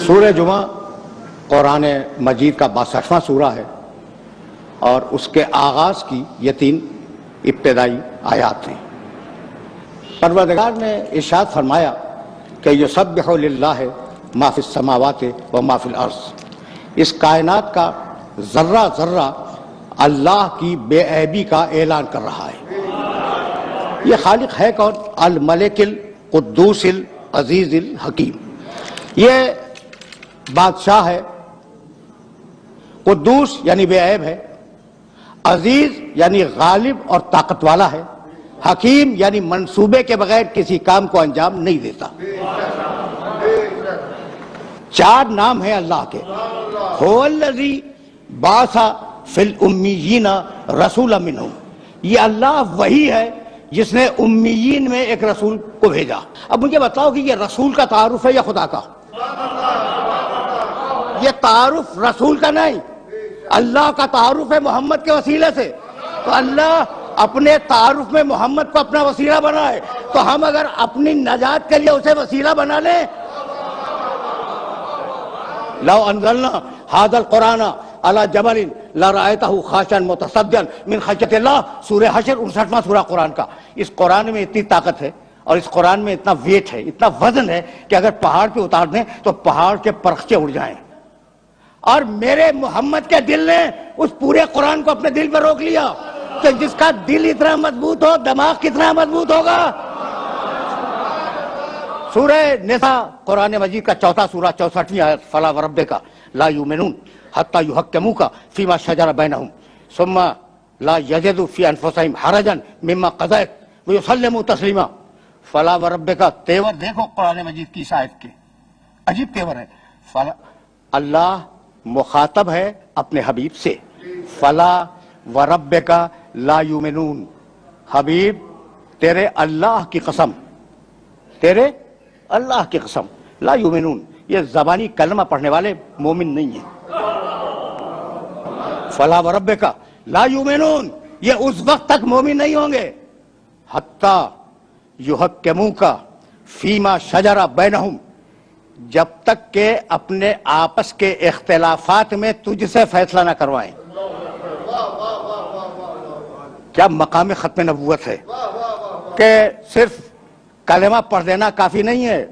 سورہ جمعہ قرآن مجید کا 62واں سورہ ہے اور اس کے آغاز کی یہ 3 ابتدائی آیات ہیں۔ پروردگار نے ارشاد فرمایا کہ یسبح للہ ما فی السماوات و ما فی الارض، اس کائنات کا ذرہ ذرہ اللہ کی بے عیبی کا اعلان کر رہا ہے۔ یہ خالق ہے کون؟ الملک القدوس العزیز الحکیم، یہ بادشاہ ہے، قدوس یعنی بے عیب ہے، عزیز یعنی غالب اور طاقت والا ہے، حکیم یعنی منصوبے کے بغیر کسی کام کو انجام نہیں دیتا۔ 4 نام ہیں اللہ کے۔ هو الذی بعث فی الامیین رسولا منہم، یہ اللہ وہی ہے جس نے امیین میں ایک رسول کو بھیجا۔ اب مجھے بتاؤ کہ یہ رسول کا تعارف ہے یا خدا کا؟ یہ تعارف رسول کا نہیں، اللہ کا تعارف ہے محمد کے وسیلے سے۔ تو اللہ اپنے تعارف میں محمد کو اپنا وسیلہ بنائے، تو ہم اگر اپنی نجات کے لیے اسے وسیلہ بنا لیں، لو انزلنا هذا القرآن على جبل لرأيته خاشعا متصدعا من خشیۃ اللہ، سورہ حشر 59واں سورہ قرآن کا۔ اس قرآن میں اتنی طاقت ہے اور اس قرآن میں اتنا ویٹ ہے، اتنا وزن ہے کہ اگر پہاڑ پہ اتار دیں تو پہاڑ کے پرخچے اڑ جائیں۔ اور میرے محمد کے دل نے اس پورے قرآن کو اپنے دل پر روک لیا کہ جس کا دل اتنا مضبوط ہو، دماغ کتنا مضبوط ہوگا۔ سورہ نساء قرآن مجید کا 4واں سورہ 64ویں آیت، فلا وربک لا یؤمنون حتی یحکموک فیما شجر بینہم ثم لا یجدوا فی انفسہم حرجا مما قضیت ویسلموا تسلیما۔ فلا وربک، تیور دیکھو قرآن مجید کی اس آیت کے، عجیب تیور ہے۔ اللہ مخاطب ہے اپنے حبیب سے، فلا وربک لا یؤمنون، حبیب تیرے اللہ کی قسم، تیرے اللہ کی قسم، لا یؤمنون، یہ زبانی کلمہ پڑھنے والے مومن نہیں ہیں۔ فلا وربک لا یؤمنون، یہ اس وقت تک مومن نہیں ہوں گے حتی یحکموک فیما شجر بینہم، جب تک کہ اپنے آپس کے اختلافات میں تجھ سے فیصلہ نہ کروائیں۔ کیا مقام ختم نبوت ہے کہ صرف کلمہ پڑھ دینا کافی نہیں ہے۔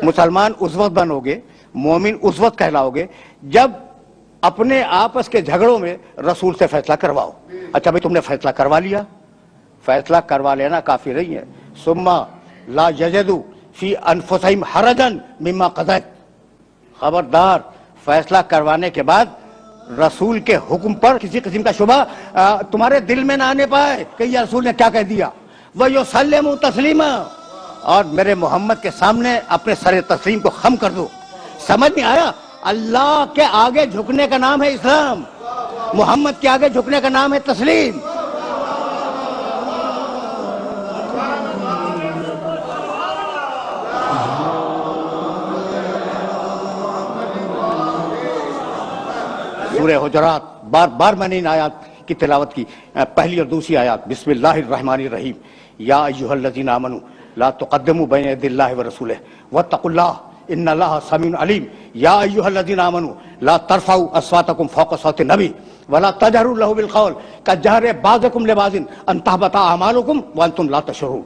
مسلمان اس وقت بنو گے، مومن اس وقت کہلاؤ گے جب اپنے آپس کے جھگڑوں میں رسول سے فیصلہ کرواؤ۔ اچھا بھئی تم نے فیصلہ کروا لیا، فیصلہ کروا لینا کافی نہیں ہے۔ ثم لا یجدوا فی انفسہم حرجا مما قضیت، خبردار فیصلہ کروانے کے بعد رسول کے حکم پر کسی قسم کا شبہ تمہارے دل میں نہ آنے پائے کہ یہ رسول نے کیا کہہ دیا۔ وَيُسَلِّمُوا تَسْلِيمًا، اور میرے محمد کے سامنے اپنے سر تسلیم کو خم کر دو۔ سمجھ نہیں آیا؟ اللہ کے آگے جھکنے کا نام ہے اسلام، محمد کے آگے جھکنے کا نام ہے تسلیم۔ سورہ حجرات، بار بار میں نے ان آیات کی تلاوت کی، پہلی اور دوسری آیات، بسم اللہ الرحمن الرحیم، یا ایھا الذین آمنوا لا تقدموا بین یدی اللہ ورسولہ واتقوا اللہ ان اللہ سمیع علیم، یا ایھا الذین آمنوا لا ترفعوا اصواتکم فوق صوت النبی ولا تجہروا لہ بالقول کجہر بعضکم لبعض ان تحبط اعمالکم وانتم لا تشعرون۔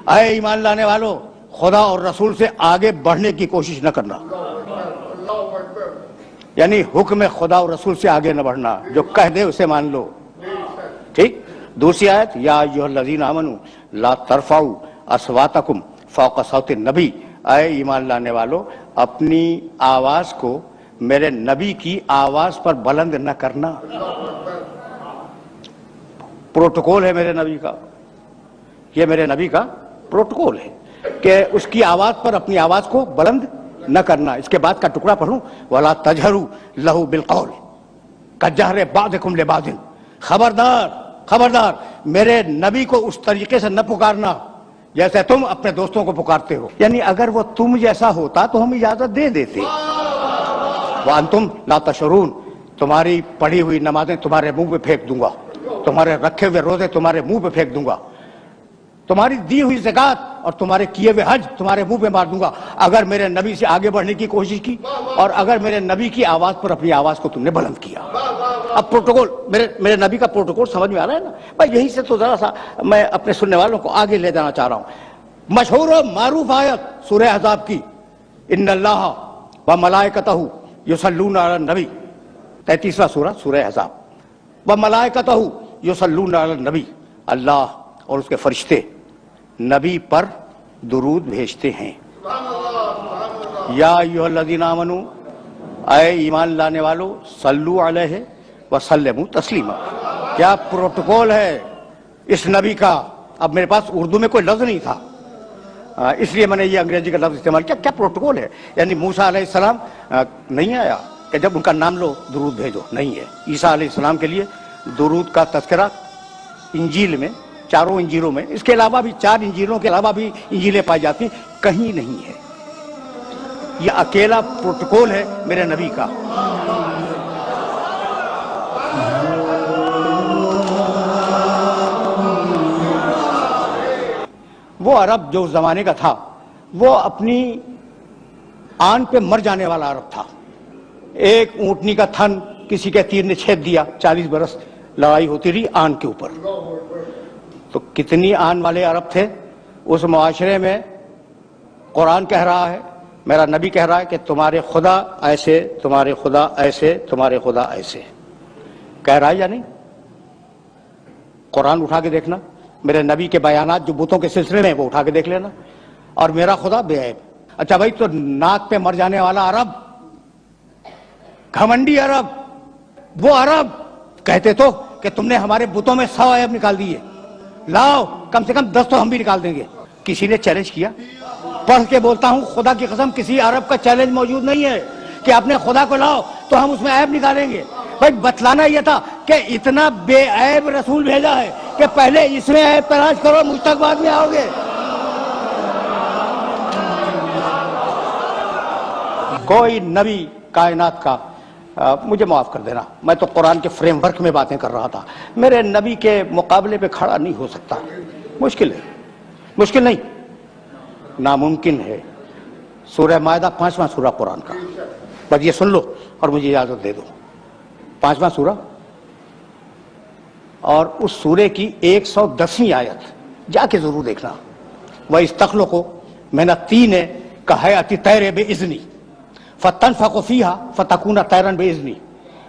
اے ایمان لانے والو، خدا اور رسول سے آگے بڑھنے کی کوشش نہ کرنا، یعنی حکم خدا اور رسول سے آگے نہ بڑھنا، جو کہہ دے اسے مان لو، ٹھیک۔ دوسری آیت، یا ایھا الذین آمنوا لا ترفعوا اصواتکم فوق صوت النبی، اے ایمان لانے والو اپنی آواز کو میرے نبی کی آواز پر بلند نہ کرنا۔ پروٹوکول ہے میرے نبی کا، یہ میرے نبی کا پروٹوکول ہے کہ اس کی آواز پر اپنی آواز کو بلند نہ کرنا۔ اس کے بعد کا ٹکڑا پڑھوں، وَلَا تَجْهَرُوا لَهُ بِالْقَوْلِ كَجَهْرِ بَعْضِكُمْ لِبَعْضٍ، خبردار خبردار میرے نبی کو اس طریقے سے نہ پکارنا جیسے تم اپنے دوستوں کو پکارتے ہو، یعنی اگر وہ تم جیسا ہوتا تو ہم اجازت دے دیتے۔ وَأَنْتُمْ لَا تَشْعُرُونَ، تمہاری پڑھی ہوئی نمازیں تمہارے منہ پہ پھینک دوں گا، تمہارے رکھے ہوئے روزے تمہارے منہ پہ پھینک دوں گا، تمہاری دی ہوئی زکوٰۃ اور تمہارے کیے ہوئے حج تمہارے منہ پہ مار دوں گا اگر میرے نبی سے آگے بڑھنے کی کوشش کی اور اگر میرے نبی کی آواز پر اپنی آواز کو تم نے بلند کیا. اب پروٹوکول میرے نبی کا پروٹوکول سمجھ میں آ رہا ہے نا بھائی. یہیں سے تو ذرا سا میں اپنے سننے والوں کو آگے لے جانا چاہ رہا ہوں. مشہور و معروف آیت سورہ احزاب کی ان اللہ و ملائکتہ یصلون علی النبی, 33واں سورہ سورہ احزاب. و ملائکتہ یصلون علی النبی, اللہ اور اس کے فرشتے نبی پر درود بھیجتے ہیں. یا ایھا الذین آمنوا, اے ایمان لانے والو, صلو علیہ وسلموا تسلیما. کیا پروٹوکول ہے اس نبی کا. اب میرے پاس اردو میں کوئی لفظ نہیں تھا اس لیے میں نے یہ انگریزی کا لفظ استعمال کیا. کیا پروٹوکول ہے, یعنی موسیٰ علیہ السلام نہیں آیا کہ جب ان کا نام لو درود بھیجو, نہیں ہے. عیسیٰ علیہ السلام کے لیے درود کا تذکرہ انجیل میں, چاروں انجیلوں میں, اس کے علاوہ بھی 4 انجیلوں کے علاوہ بھی انجیلیں پائی جاتی ہیں, کہیں نہیں ہے. یہ اکیلا پروٹوکول ہے میرے نبی کا. وہ عرب جو اس زمانے کا تھا وہ اپنی آن پہ مر جانے والا عرب تھا. ایک اونٹنی کا تھن کسی کے تیر نے چھید دیا, 40 برس لڑائی ہوتی رہی آن کے اوپر. تو کتنی آن والے عرب تھے اس معاشرے میں. قرآن کہہ رہا ہے, میرا نبی کہہ رہا ہے کہ تمہارے خدا ایسے, تمہارے خدا ایسے, تمہارے خدا ایسے. کہہ رہا ہے یا نہیں؟ قرآن اٹھا کے دیکھنا, میرے نبی کے بیانات جو بتوں کے سلسلے میں وہ اٹھا کے دیکھ لینا. اور میرا خدا بے عیب. اچھا بھائی, تو ناک پہ مر جانے والا عرب, گھمنڈی عرب, وہ عرب کہتے تو کہ تم نے ہمارے بتوں میں 100 عیب نکال دیے, لاؤ کم سے کم 10 تو ہم بھی نکال دیں گے. کسی نے چیلنج کیا؟ پڑھ کے بولتا ہوں خدا کی قسم, کسی عرب کا چیلنج موجود نہیں ہے کہ اپنے خدا کو لاؤ تو ہم اس میں عیب نکالیں گے. بھائی بتلانا یہ تھا کہ اتنا بے عیب رسول بھیجا ہے کہ پہلے اس میں عیب تلاش کرو, مجھ تک بعد میں آؤ گے. کوئی نبی کائنات کا, مجھے معاف کر دینا, میں تو قرآن کے فریم ورک میں باتیں کر رہا تھا, میرے نبی کے مقابلے پہ کھڑا نہیں ہو سکتا. مشکل ہے, مشکل نہیں, ناممکن ہے. سورہ مائدہ 5واں سورہ قرآن کا, بس یہ سن لو اور مجھے اجازت دے دو. 5واں سورہ اور اس سورے کی 110ویں آیت جا کے ضرور دیکھنا. وَإِسْتَخْلُقُ مِنَ الطِّينِ كَهَيْئَةِ الطَّيْرِ بِإِذْنِي فَتَنْفَخُ فِيهَا فَتَكُونُ طَيْرًا بِإِذْنِي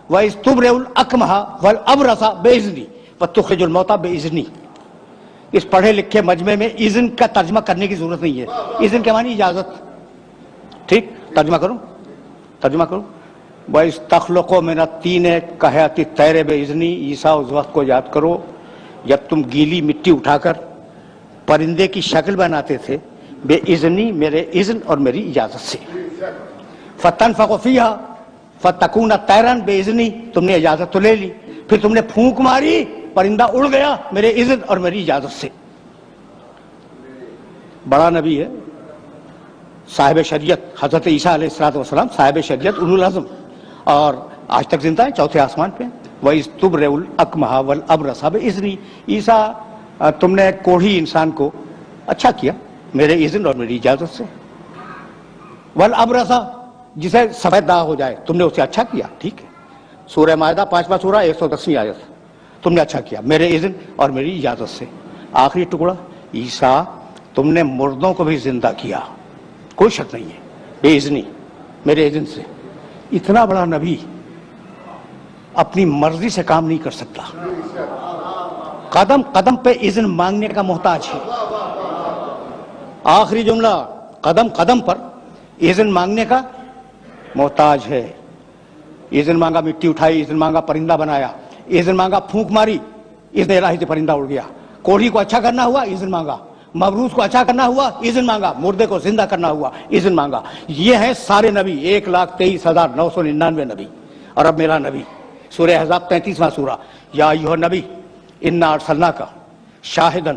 وَإِذْ تُبْرِئُ الْأَكْمَحَ وَالْأَبْرَصَ بِإِذْنِي وَتُخْرِجُ الْمَوْتَىٰ بِإِذْنِي. اس پڑھے لکھے مجمع میں اذن کا ترجمہ کرنے کی ضرورت نہیں ہے. اذن کے معنی اجازت. ٹھیک, ترجمہ کروں, ترجمہ کروں. وَإِسْتَخْلُقُ مِنَ الطِّينِ كَهَيْئَةِ الطَّيْرِ بِإِذْنِي. عیسیٰ اس وقت کو یاد کرو جب تم گیلی مٹی اٹھا کر پرندے کی شکل بناتے تھے, بے اذنی, میرے اذن اور میری اجازت سے. فَتَنْفَخُ فِيهَا فَتَكُونَ طَيْرًا بِإِذْنِي. تم نے اجازت تو لے لی, پھر تم نے پھونک ماری, پرندہ اڑ گیا میرے اذن اور میری اجازت سے. بڑا نبی ہے, صاحب شریعت, حضرت عیسیٰ علیہ السلام صاحب شریعت, اولو العزم, اور آج تک زندہ ہے, چوتھے آسمان پہ. وَإِذْ تُبْرِئُ الْأَكْمَحَ وَالْأَبْرَصَ بِإِذْنِي. عیسیٰ تم نے کوڑھی انسان کو اچھا کیا میرے اذن اور میری اجازت سے. وَالْأَبْرَصَ, جسے سفید داغ ہو جائے تم نے اسے اچھا کیا, ٹھیک ہے. سورہ مائدہ 5واں سورہ 110ویں آیت, تم نے اچھا کیا میرے اذن اور میری اجازت سے. آخری ٹکڑا, عیسیٰ تم نے مردوں کو بھی زندہ کیا, کوئی شک نہیں ہے, بے اذنی, میرے اذن سے. اتنا بڑا نبی اپنی مرضی سے کام نہیں کر سکتا, قدم قدم پہ اذن مانگنے کا محتاج ہے. آخری جملہ, قدم قدم پر اذن مانگنے کا محتاج ہے. اذن مانگا مٹی اٹھائی, اذن مانگا پرندہ بنایا, اذن مانگا پھونک ماری, اذن الہی سے پرندہ اڑ گیا. کوڑھی کو اچھا کرنا ہوا, اذن مانگا. مبروس کو اچھا کرنا ہوا, اذن مانگا. مردے کو زندہ کرنا ہوا, اذن مانگا. یہ ہیں سارے نبی, 1,23,999 نبی. اور اب میرا نبی, سورہ احزاب 33واں سورہ. یا ایھا النبی انا ارسلناک شاہدا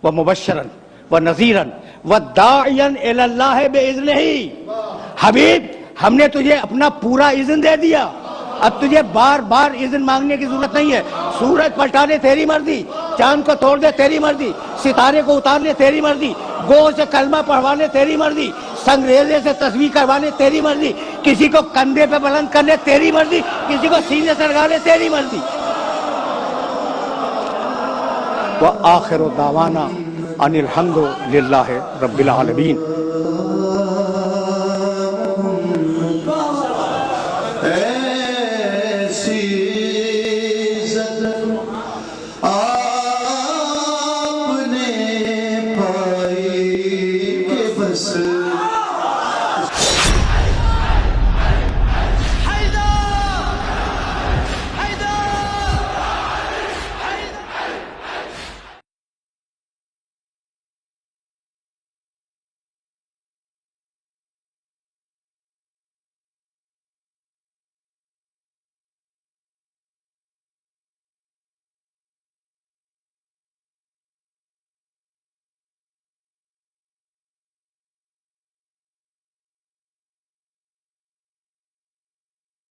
ومبشرا ونذیرا وداعیا الی اللہ باذنہ. حبیب ہم نے تجھے اپنا پورا اذن دے دیا, اب تجھے بار بار اذن مانگنے کی ضرورت نہیں ہے. سورج پلٹا دے تیری مرضی, چاند کو توڑ دے تیری مرضی, ستارے کو اتار لے تیری مرضی, گو سے کلمہ پڑھوانے تیری مرضی، سنگریزے سے تسبیح کروانے تیری مرضی، کسی کو کندھے پہ بلند کرنے تیری مرضی، کسی کو سینے سے لگانے تیری مرضی۔ وآخر دعوانا ان الحمد للہ رب العالمین۔